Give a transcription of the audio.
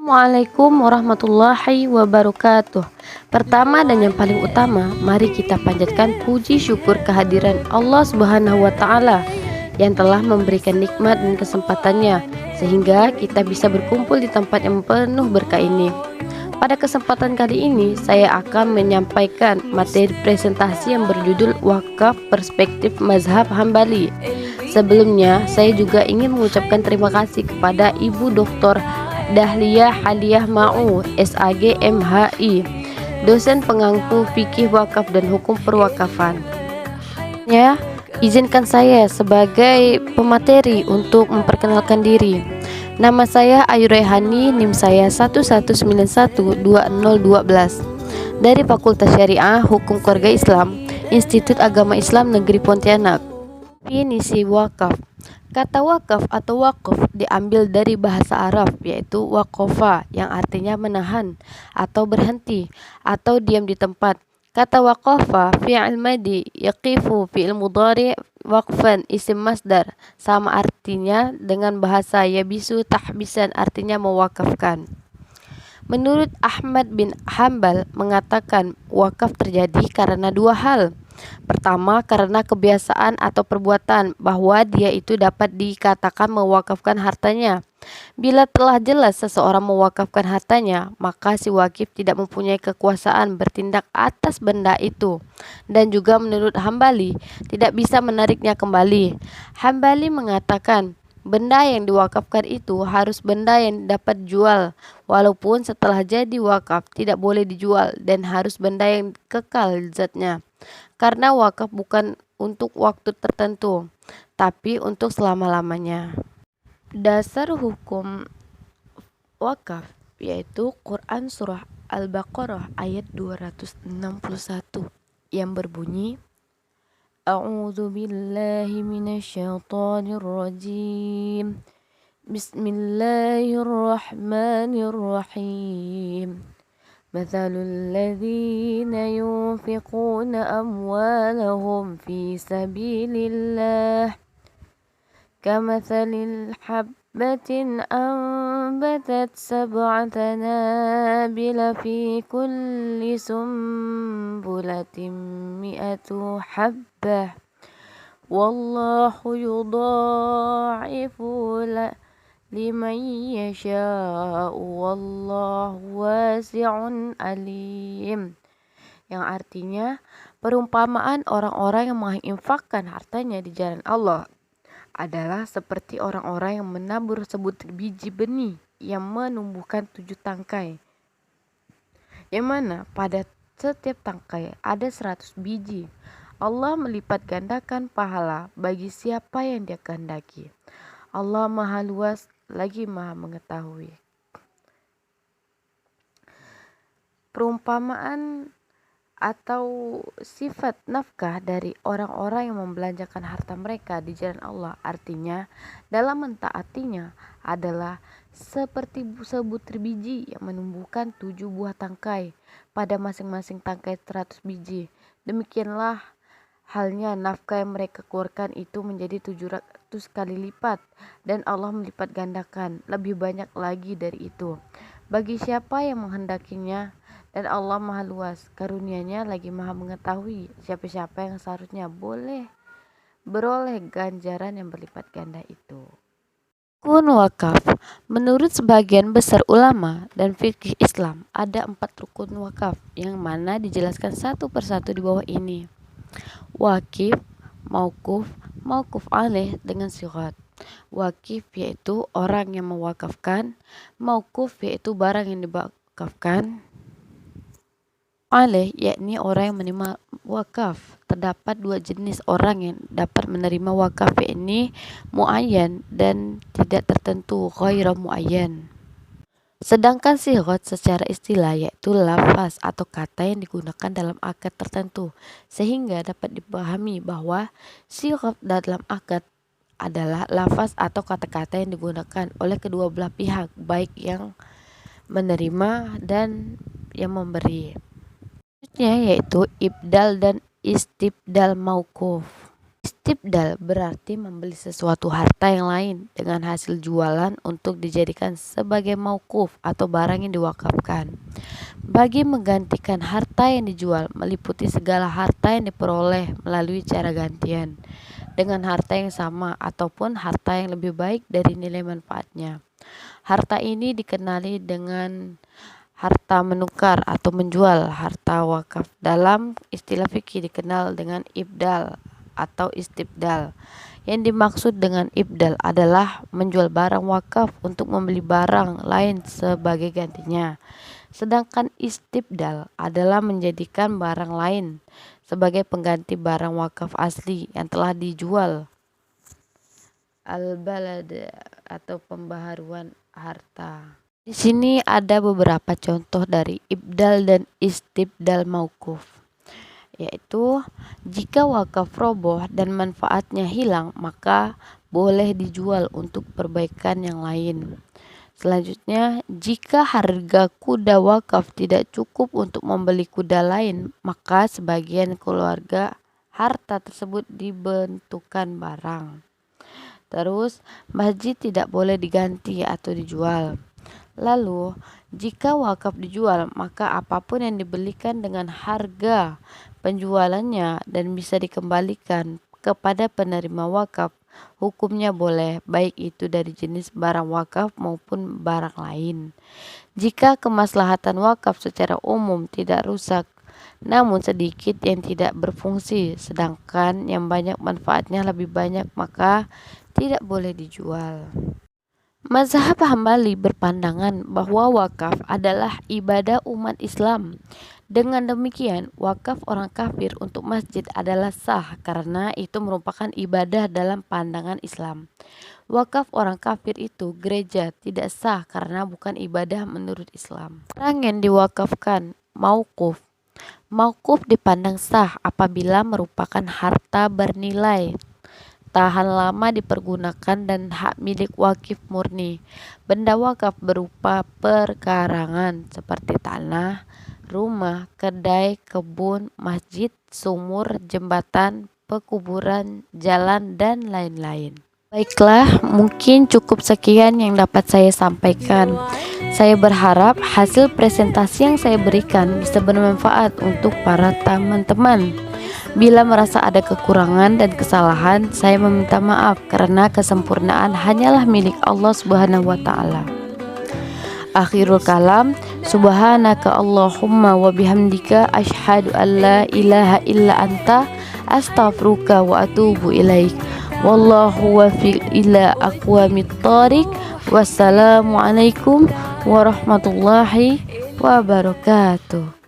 Assalamualaikum warahmatullahi wabarakatuh. Pertama dan yang paling utama, mari kita panjatkan puji syukur kehadiran Allah Subhanahu wa taala yang telah memberikan nikmat dan kesempatannya sehingga kita bisa berkumpul di tempat yang penuh berkah ini. Pada kesempatan kali ini, saya akan menyampaikan materi presentasi yang berjudul Wakaf Perspektif Mazhab Hambali. Sebelumnya, saya juga ingin mengucapkan terima kasih kepada Ibu Dr. Dahlia Haliah Ma'u, SAG MHI, dosen pengampu fikih wakaf dan hukum perwakafan. Ya, izinkan saya sebagai pemateri untuk memperkenalkan diri. Nama saya Ayu Rehani, NIM saya 11912012 dari Fakultas Syariah Hukum Keluarga Islam, Institut Agama Islam Negeri Pontianak. Definisi wakaf. Kata wakaf atau wakaf diambil dari bahasa Arab, yaitu wakofa, yang artinya menahan atau berhenti atau diam di tempat. Kata wakofa fi'il madi, yaqifu fi'il mudhari, waqfan isim masdar, sama artinya dengan bahasa yabisu tahbisan, artinya mewakafkan. Menurut Ahmad bin Hambal mengatakan wakaf terjadi karena dua hal. Pertama, karena kebiasaan atau perbuatan bahwa dia itu dapat dikatakan mewakafkan hartanya. Bila telah jelas seseorang mewakafkan hartanya, maka si wakif tidak mempunyai kekuasaan bertindak atas benda itu. Dan juga menurut Hambali, tidak bisa menariknya kembali. Hambali mengatakan, benda yang diwakafkan itu harus benda yang dapat dijual, walaupun setelah jadi wakaf tidak boleh dijual, dan harus benda yang kekal zatnya. Karena wakaf bukan untuk waktu tertentu, tapi untuk selama-lamanya. Dasar hukum wakaf yaitu Quran Surah Al-Baqarah ayat 261 yang berbunyi, A'udzu billahi minasyaitonir rajim. Bismillahirrahmanirrahim. مثل الذين ينفقون أموالهم في سبيل الله كمثل الحبة أنبتت 7 سنابل في كل سنبلة 100 حبة والله يضاعف liman yasha'u wallahu wasi'un alim, yang artinya perumpamaan orang-orang yang menginfakkan hartanya di jalan Allah adalah seperti orang-orang yang menabur sebutir biji benih yang menumbuhkan 7 tangkai, yang mana pada setiap tangkai ada 100 biji. Allah melipat gandakan pahala bagi siapa yang Dia kehendaki. Allah Maha Luas lagi Maha Mengetahui. Perumpamaan atau sifat nafkah dari orang-orang yang membelanjakan harta mereka di jalan Allah, artinya dalam mentaatinya adalah seperti sebutir biji yang menumbuhkan 7 buah tangkai, pada masing-masing tangkai 100 biji. Demikianlah halnya nafkah yang mereka keluarkan itu menjadi 700 kali lipat, dan Allah melipat gandakan lebih banyak lagi dari itu bagi siapa yang menghendakinya, dan Allah Maha Luas karunia-Nya lagi Maha Mengetahui siapa-siapa yang seharusnya beroleh ganjaran yang berlipat ganda itu. Rukun wakaf. Menurut sebagian besar ulama dan fikih Islam, ada 4 rukun wakaf yang mana dijelaskan satu persatu di bawah ini. Wakif, maukuf, maukuf alaih dengan sigat. Wakif yaitu orang yang mewakafkan, maukuf yaitu barang yang diwakafkan, alaih yakni orang yang menerima wakaf. Terdapat 2 jenis orang yang dapat menerima wakaf, yakni muayyan dan tidak tertentu, ghairu muayyan. Sedangkan sighat secara istilah yaitu lafaz atau kata yang digunakan dalam akad tertentu, sehingga dapat dipahami bahwa sighat dalam akad adalah lafaz atau kata-kata yang digunakan oleh kedua belah pihak, baik yang menerima dan yang memberi. Selanjutnya yaitu ibdal dan istibdal mauquf. Istibdal berarti membeli sesuatu harta yang lain dengan hasil jualan untuk dijadikan sebagai mauquf atau barang yang diwakafkan. Bagi menggantikan harta yang dijual meliputi segala harta yang diperoleh melalui cara gantian dengan harta yang sama ataupun harta yang lebih baik dari nilai manfaatnya. Harta ini dikenali dengan harta menukar atau menjual. Harta wakaf dalam istilah fikih dikenal dengan ibdal atau istibdal. Yang dimaksud dengan ibdal adalah menjual barang wakaf untuk membeli barang lain sebagai gantinya. Sedangkan istibdal adalah menjadikan barang lain sebagai pengganti barang wakaf asli yang telah dijual. Al-balad atau pembaharuan harta. Di sini ada beberapa contoh dari ibdal dan istibdal mauquf, yaitu jika wakaf roboh dan manfaatnya hilang maka boleh dijual untuk perbaikan yang lain. Selanjutnya, jika harga kuda wakaf tidak cukup untuk membeli kuda lain, maka sebagian keluarga harta tersebut dibentukan barang. Terus, masjid tidak boleh diganti atau dijual. Lalu, jika wakaf dijual, maka apapun yang dibelikan dengan harga penjualannya dan bisa dikembalikan kepada penerima wakaf, hukumnya boleh, baik itu dari jenis barang wakaf maupun barang lain. Jika kemaslahatan wakaf secara umum tidak rusak, namun sedikit yang tidak berfungsi, sedangkan yang banyak manfaatnya lebih banyak, maka tidak boleh dijual. Mazhab Hambali berpandangan bahwa wakaf adalah ibadah umat Islam. Dengan demikian, wakaf orang kafir untuk masjid adalah sah karena itu merupakan ibadah dalam pandangan Islam. Wakaf orang kafir itu gereja tidak sah karena bukan ibadah menurut Islam. Barang yang diwakafkan mauquf. Mauquf dipandang sah apabila merupakan harta bernilai, tahan lama dipergunakan dan hak milik wakif murni. Benda wakaf berupa perkarangan seperti tanah, rumah, kedai, kebun, masjid, sumur, jembatan, pekuburan, jalan, dan lain-lain. Baiklah, mungkin cukup sekian yang dapat saya sampaikan. Saya berharap hasil presentasi yang saya berikan bisa bermanfaat untuk para teman-teman. Bila merasa ada kekurangan dan kesalahan, saya meminta maaf karena kesempurnaan hanyalah milik Allah Subhanahu wa taala. Akhirul kalam, subhanaka Allahumma wa bihamdika asyhadu an la ilaha illa anta astaghfiruka wa atubu ilaik. Wallahu wafiq ila aqwamit thariq. Wassalamualaikum warahmatullahi wabarakatuh.